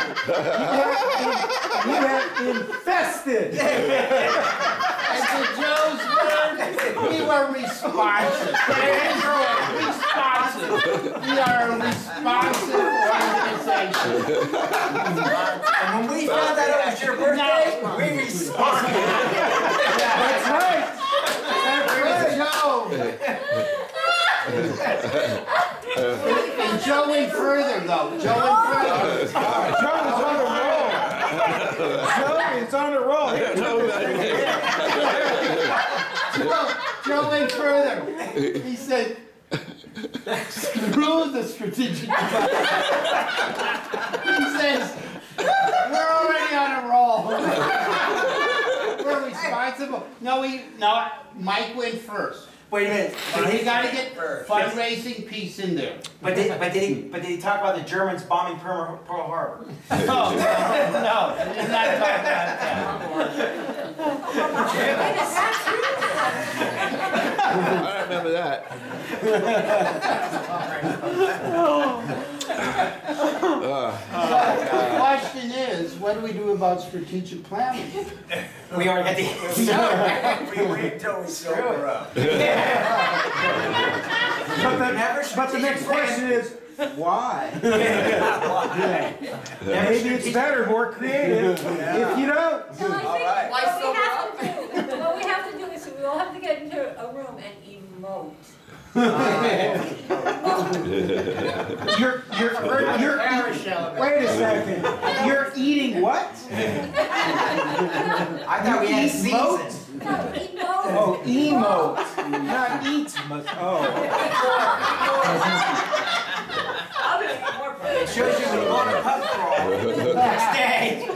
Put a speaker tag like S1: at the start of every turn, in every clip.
S1: You have infested.
S2: And to Joe's word, we were responsive. Responsive. We are a responsive organization.
S3: And when we found out it was your birthday, we responded.
S1: That's right.
S2: And Joe went further, though. Joe went further.
S1: Joe is on a roll.
S2: Joe went further. He said, screw the strategic plan. He says, we're already on a roll. We're responsible. No, Mike went first.
S3: Wait a minute.
S2: We got to get fundraising piece in there.
S3: But did he talk about the Germans bombing Pearl Harbor?
S2: No, he did not talk about that.
S4: I remember that.
S2: The question is, what do we do about strategic planning?
S3: We already had the
S5: We wait till we sober up.
S1: But the next question is, why? Maybe it's better, more creative, if you don't.
S6: So I think what we have to do is we all have to get into a room and emote.
S1: You're, wait a second. You're eating what?
S3: I thought we had season.
S6: No, emote.
S1: Oh, emote. Not eat. Oh.
S3: It shows you when you go on a pub crawl next day.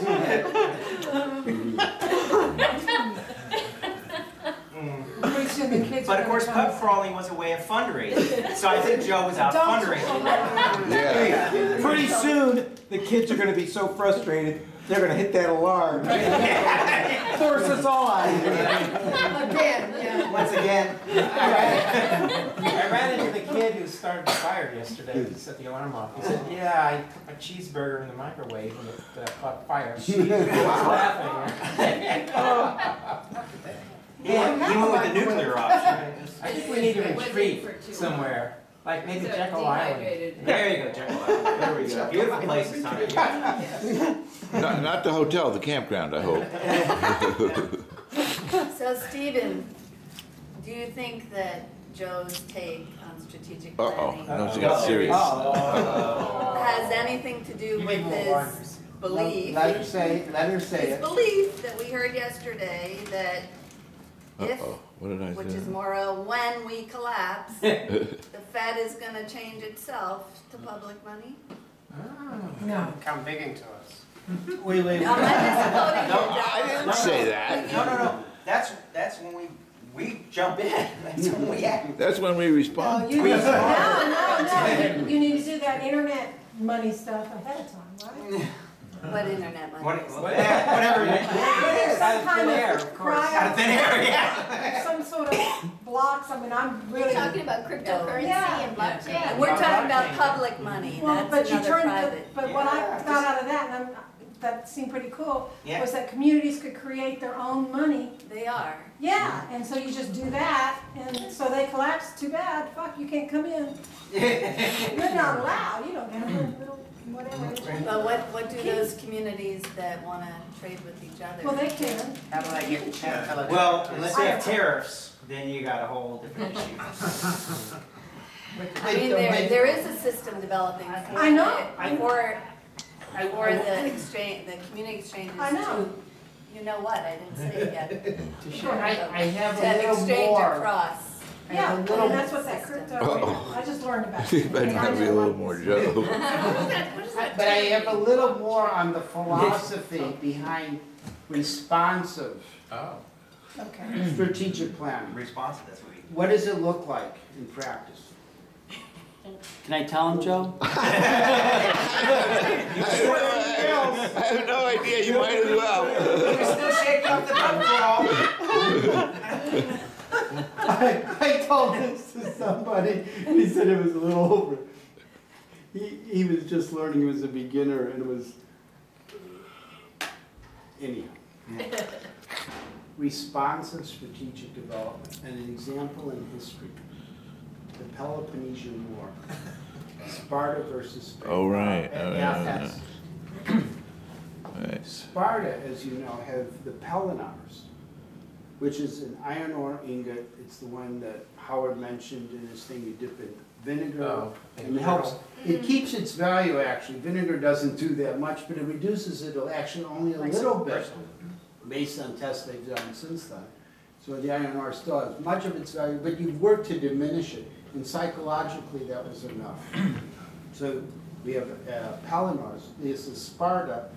S3: But of course, pub crawling was a way of fundraising. So I think Joe was out fundraising.
S4: Yeah.
S1: Pretty soon, the kids are going to be so frustrated, they're going to hit that alarm. Force us all out of here.
S3: Once again.
S7: I ran into the kid who started the fire yesterday. He set the alarm off. He said, "Yeah, I put my cheeseburger in the microwave and it caught fire." She was laughing.
S3: He went with the nuclear option.
S7: I think we need a retreat somewhere, like maybe Jekyll Island.
S3: There you go, Jekyll Island. There we go. Beautiful place this time of year.
S4: Not the hotel, the campground, I hope.
S8: So Stephen, do you think that Joe's take on strategic planning
S4: No, she got serious.
S8: has anything to do with his belief?
S2: Let her say
S8: His
S2: it.
S8: belief that we heard yesterday that if,
S4: What did I
S8: which
S4: say?
S8: is more a when we collapse, the Fed is going to change itself to public money?
S7: No. Come digging to us.
S2: Wait.
S8: I'm not just quoting you,
S4: I didn't say that.
S3: No. That's when we jump in. That's when we act.
S4: That's when we respond.
S6: You need to do that internet money stuff ahead of time, right?
S8: What internet money?
S3: Whatever.
S6: Some kind of cry
S3: Out of thin air, yeah.
S6: some sort of blocks. I mean, I'm
S8: We're
S6: really.
S8: talking about cryptocurrency
S6: Yeah.
S8: and blockchain.
S6: Yeah.
S8: We're talking about public money.
S6: Well,
S8: That's
S6: but you
S8: another
S6: turned.
S8: private.
S6: But what I got out of that, and that seemed pretty cool,
S3: Yeah.
S6: was that communities could create their own money.
S8: They are.
S6: Yeah, and so you just do that, and so they collapse. Too bad. Fuck, you can't come in. You're not allowed. You don't get a little whatever.
S8: But what do those communities that want to trade with each other?
S6: Well, they can.
S7: How do I get Channel?
S3: Well, unless they have tariffs, then you got a whole different issue.
S8: I mean, there is a system developing for
S6: I know.
S8: for the exchange, the community exchanges
S6: I know.
S8: to, you know what, I didn't say it yet.
S2: I have
S8: To
S2: a little
S8: exchange
S2: more.
S8: across.
S6: Yeah,
S2: a little-
S6: and that's what that crypto. I just learned about
S4: You
S6: it.
S4: better not be a little more Joe.
S2: But I have a little more on the philosophy behind responsive
S6: Okay.
S2: strategic planning.
S3: Responsive, that's what we.
S2: What does it look like in practice?
S3: Can I tell him, Joe?
S4: I have no idea, you might as well.
S3: We're still shaking up the pub crawl.
S2: I told this to somebody, and he said it was a little over. He was just learning, he was a beginner, and it was anyhow. Responsive strategic development, and an example in history, the Peloponnesian War, Sparta versus Spain.
S4: Oh, right.
S2: Athens.
S4: Nice.
S2: Sparta, as you know, have the Pelennars, which is an iron ore ingot. It's the one that Howard mentioned in his thing. You dip in vinegar,
S7: Oh,
S2: and it helps. It keeps its value, actually. Vinegar doesn't do that much, but it reduces it actually only a little bit, based on tests they've done since then. So the iron ore still has much of its value, but you've worked to diminish it, and psychologically that was enough. So we have Pelennars. This is Sparta.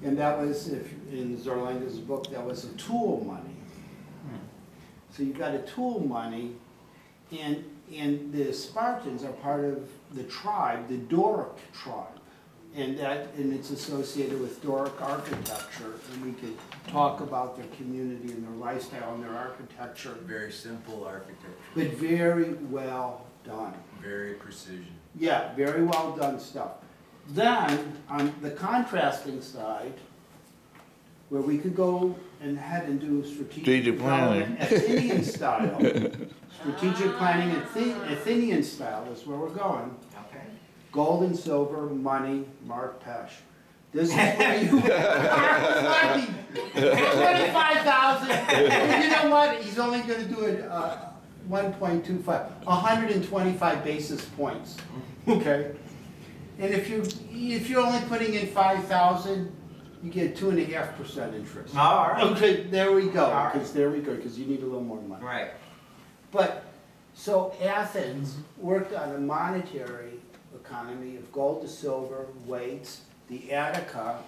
S2: And that was, if in Zorlanda's book, that was a tool money. So you've got a tool money, and the Spartans are part of the tribe, the Doric tribe. And it's associated with Doric architecture, and we could talk about their community and their lifestyle and their architecture,
S5: Very simple architecture,
S2: but very well done.
S5: very precision.
S2: Yeah, very well done stuff. Then, on the contrasting side, where we could go and head and do strategic
S4: planning.
S2: development, Athenian style. Strategic planning, Athenian style is where we're going.
S3: Okay.
S2: Gold and silver, money, Mark Pesh. This is where you are 25,000. And you know what? He's only going to do it 1.25, 125 basis points. Okay. And if you're only putting in 5,000, you get 2.5% interest.
S3: All right.
S2: Okay, there we go.
S3: All right.
S2: Because you need a little more money.
S3: Right.
S2: But so Athens worked on a monetary economy of gold to silver, weights. The Attica,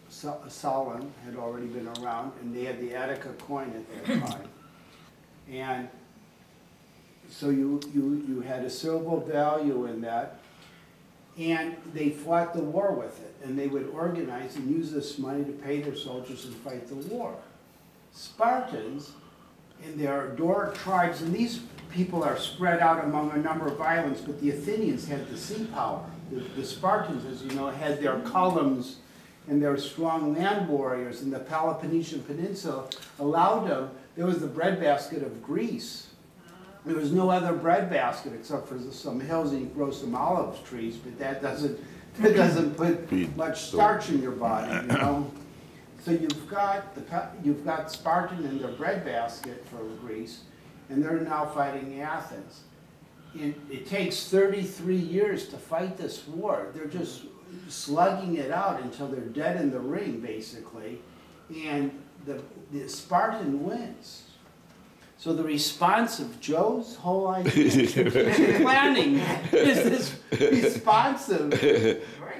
S2: Solon had already been around, and they had the Attica coin at that time. And so you had a silver value in that, and they fought the war with it, and they would organize and use this money to pay their soldiers and fight the war. Spartans, and there are Doric tribes, and these people are spread out among a number of islands, but the Athenians had the sea power. The Spartans, as you know, had their columns and their strong land warriors, and the Peloponnesian Peninsula allowed them. There was the breadbasket of Greece. There was no other breadbasket except for some hills, and you grow some olive trees, but that doesn't put much starch in your body, you know. So you've got Spartan and their breadbasket for Greece, and they're now fighting Athens. And it takes 33 years to fight this war. They're just slugging it out until they're dead in the ring, basically, and the Spartan wins. So the response of Joe's whole idea of strategic planning is this responsive.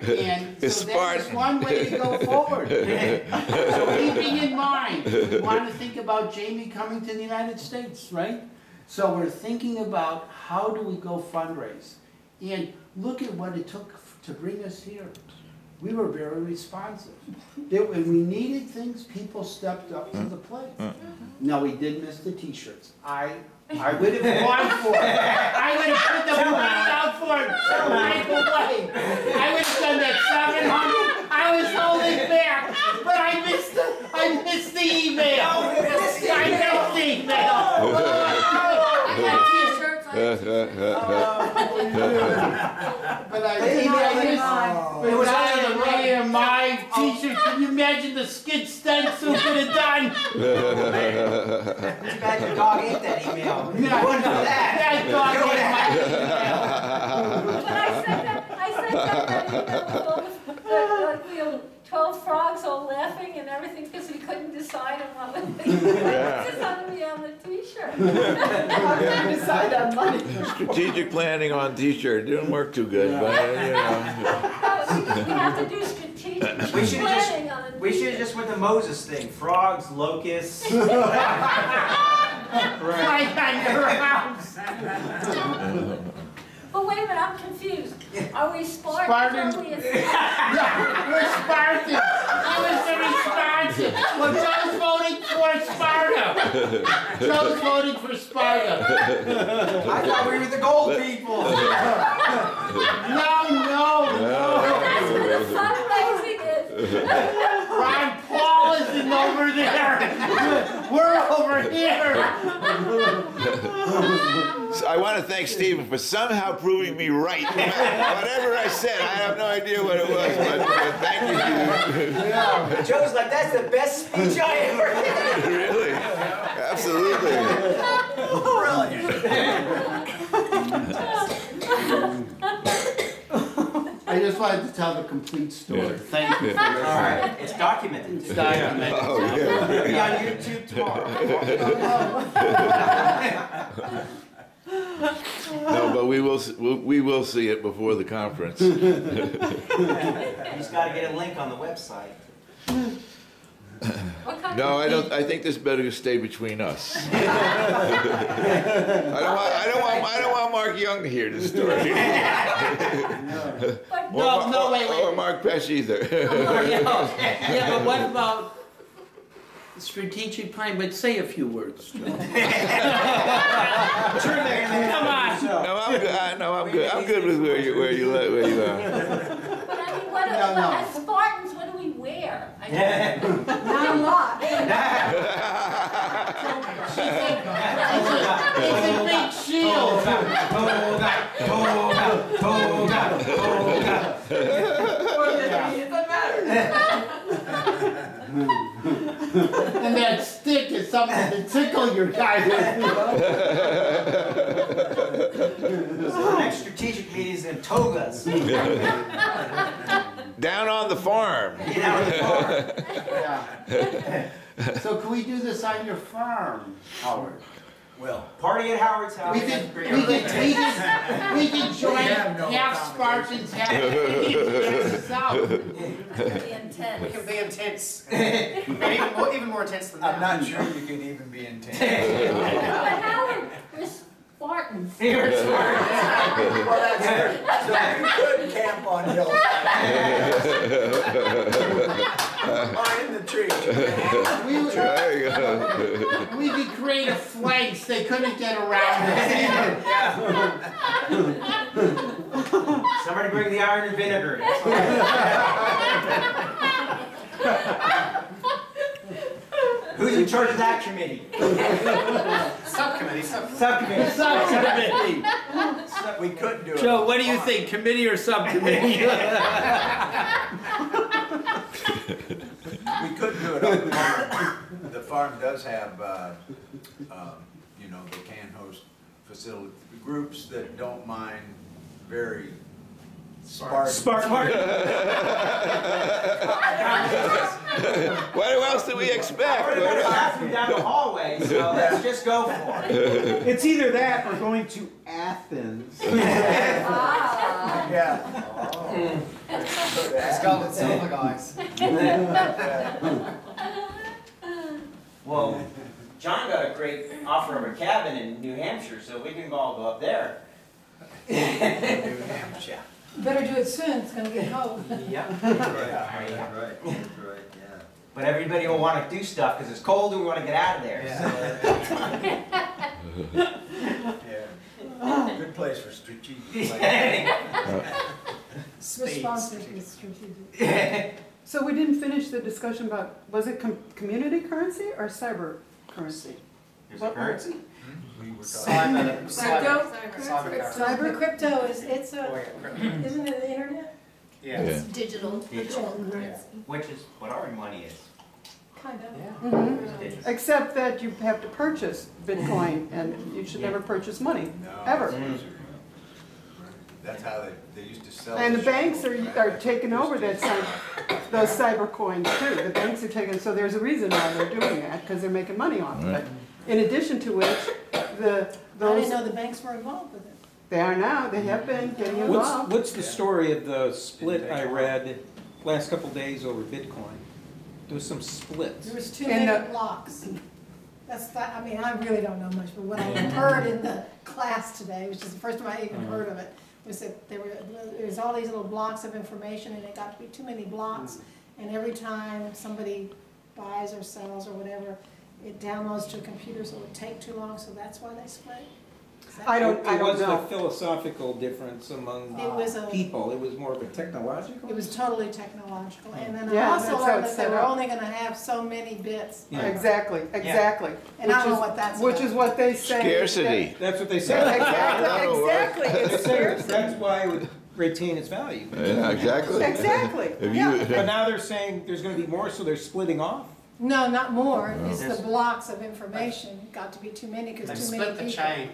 S2: And so there's one way to go forward. So keeping in mind, we want to think about Jamie coming to the United States, right? So we're thinking about how do we go fundraise. And look at what it took to bring us here. We were very responsive. When we needed things, people stepped up to the plate. Now, we did miss the t-shirts. I would have gone for it. I would have put the money out for it right away. I would have done that 700. I was holding back, but I missed the email. I missed the email.
S8: I got t-shirts, I
S2: But I was out of the way of my t-shirt. Can you imagine the skid stench who could have done?
S3: Too bad your dog ate that email. You wouldn't know that.
S2: That dog ate my email.
S6: But I sent that email with 12 frogs all laughing and everything because we couldn't decide on what was going to be on the t-shirt. How can we decide on money?
S4: Strategic planning on t-shirt didn't work too good, but you know.
S6: We have to do strategic planning on the
S3: We should have just went the Moses thing. Frogs, locusts.
S2: Right on your house.
S6: But wait a minute, I'm confused. Are we Spartans?
S2: Spartans.
S6: Or are we
S2: We're Spartans. I was the responsive. Well, Joe's voting for Sparta. Joe's voting for Sparta.
S3: I thought we were the gold people.
S2: No.
S6: That's what the fundraising is.
S2: Ron Paul over there. We're over here.
S4: So I want to thank Stephen for somehow proving me right. Whatever I said, I have no idea what it was, but thank you, Stephen.
S3: Joe's like, that's the best speech I ever did.
S4: Really? Absolutely.
S2: I just wanted to tell the complete story. Thank you for
S3: All
S2: listening.
S3: right, it's documented.
S2: It's documented.
S4: Oh, yeah.
S3: It'll be on YouTube tomorrow.
S4: No, but we will see it before the conference.
S3: You just gotta get a link on the website.
S6: What kind
S4: No,
S6: of
S4: I don't. I think this better stay between us. I don't want Mark Young to hear the story.
S6: But
S2: No, wait.
S4: Or Mark Pesch either.
S2: Yeah, but what about strategic plan? But say a few words, Joe. Come on.
S4: No, I'm good. I'm good with where you are.
S6: But I mean, what,
S2: No.
S6: as Spartans, what do we wear? I mean, not a lot.
S2: It's a big shield. And that stick is something to tickle your guy with.
S3: The next strategic meeting is in togas.
S4: Down on the farm.
S3: Get out of the car.
S2: Yeah. So can we do this on your farm, Howard?
S5: Well,
S3: Party at Howard's house.
S2: We could join half Spartans, half South.
S8: Be
S7: We
S8: intense.
S7: can be intense. even more intense than that.
S5: I'm not sure you could even be intense.
S6: But Howard, we're Spartans.
S3: You're smart.
S5: Well, that's true. So you could camp on hillside. Or in the tree.
S4: There you go.
S2: We could create a flank they couldn't get around us either.
S3: Somebody bring the iron and vinegar. Who's in charge of that committee?
S7: Subcommittee.
S3: Subcommittee.
S2: Subcommittee.
S5: We could do it.
S2: Joe, what do you think, committee or subcommittee?
S5: We could do it on the farm. The farm does have, they can host facility, groups that don't mind very Spartan.
S4: What else do we expect?
S3: We're gonna bathroom down the hallway, so let's just go for it.
S1: It's either that or going to Athens.
S6: Ah.
S5: Yeah.
S7: Scarlet Silver guys.
S3: Well, John got a great offer of a cabin in New Hampshire, so we can all go up there.
S5: New Hampshire.
S6: Better do it soon, it's gonna get cold.
S3: Yep.
S5: Yeah, that's right, yeah.
S3: But everybody will want to do stuff because it's cold and we want to get out of there.
S5: Yeah. Good place for strategic planning.
S9: Responsive is strategic. So we didn't finish the discussion about, was it community currency or cyber currency?
S3: There's a currency?
S5: We were talking.
S9: Cyber?
S6: Crypto is, it's
S7: Oh,
S6: a,
S7: yeah, crypto.
S6: isn't it the internet?
S7: Yeah.
S4: Yeah.
S8: Digital.
S3: Which is what our money is.
S6: Kind of.
S7: Yeah.
S9: Mhm.
S3: It's digital.
S9: Except that you have to purchase Bitcoin and you should never purchase money,
S5: No.
S9: ever.
S5: That's how they used to sell.
S9: And the
S5: shit.
S9: banks are taking over those cyber coins too. The banks are taking, so there's a reason why they're doing that, because they're making money off of it. In addition to which,
S6: I didn't
S9: those,
S6: know the banks were involved with it.
S9: they are now, they have been getting involved.
S1: What's the story of the split I read last couple days over Bitcoin? There was some splits.
S6: There was too
S9: And
S6: many blocks. That's, I mean, I really don't know much, but what I heard in the class today, which is the first time I even heard of it, was that there was all these little blocks of information and it got to be too many blocks. And every time somebody buys or sells or whatever, it downloads to a computer, so it would take too long, so that's why they split.
S9: I don't
S1: It wasn't a
S9: know.
S1: philosophical difference among
S10: It was a-
S1: people, it was more of a technological?
S10: It was totally technological, and then
S9: Yeah,
S10: I also
S9: that's how
S10: learned
S9: it's
S10: that they
S9: set
S10: were
S9: up.
S10: only gonna have so many bits.
S1: Yeah.
S9: Exactly, exactly.
S10: And I don't know
S9: Which is-
S10: what that's
S9: Which
S10: about.
S9: is what they say.
S4: Scarcity.
S1: That's what they
S9: Yeah,
S1: said.
S9: exactly,
S1: They
S9: it's
S1: said
S9: scarcity.
S1: that's why it would retain its value.
S4: Yeah, exactly.
S9: Exactly,
S4: If
S9: yeah.
S1: But
S4: you,
S1: now they're saying there's gonna be more, so they're splitting off?
S10: No, not more, it's the blocks of information got to be too many,
S7: They
S10: because too many
S7: split the
S10: people.
S7: chain.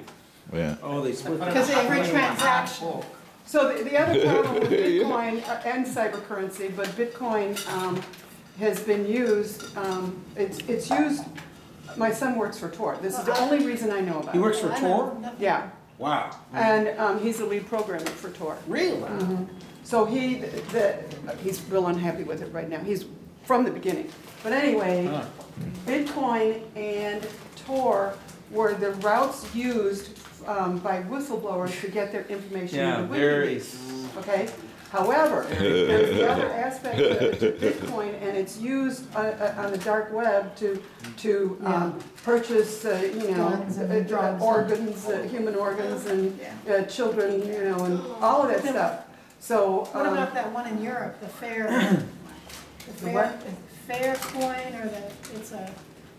S4: yeah.
S1: Oh, they split.
S10: Because every transaction.
S9: So the other problem with Bitcoin and cybercurrency, but Bitcoin has been used, it's used, my son works for Tor. This is the only reason I know about
S1: He
S9: it.
S1: works for
S10: I know
S1: Tor?
S10: nothing.
S9: Yeah,
S1: Wow.
S9: and he's the lead programmer for Tor.
S1: Really?
S9: So he's real unhappy with it right now. He's from the beginning. But anyway,
S1: Huh.
S9: Bitcoin and Tor were the routes used by whistleblowers to get their information
S1: Yeah,
S9: into
S1: very.
S9: WikiLeaks. Okay? However, there's the other aspect of it to Bitcoin, and it's used on the dark web to purchase,
S10: Guns and drugs.
S9: organs, human organs, and children, and all of that stuff. So.
S10: What about that one in Europe, the fair coin, or it's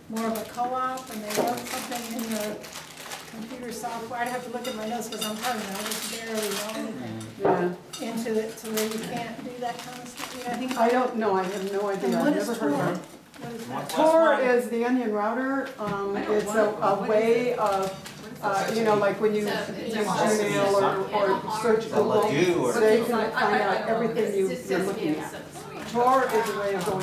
S10: more of a co-op, and they wrote something in the computer software, I'd have to look at my notes, because I'm telling you, I just barely know anything
S9: Yeah.
S10: into it, to where you can't do that kind of stuff. I think.
S9: I don't know, I have no idea,
S10: And
S9: I've
S10: what is
S9: never heard
S10: Tor?
S9: of it.
S10: What is that?
S9: Tor is the onion router, it's a way of, like when you use Gmail or search Google,
S3: Ladoo or-
S9: so they can find out everything you're looking at. Tor is a way of going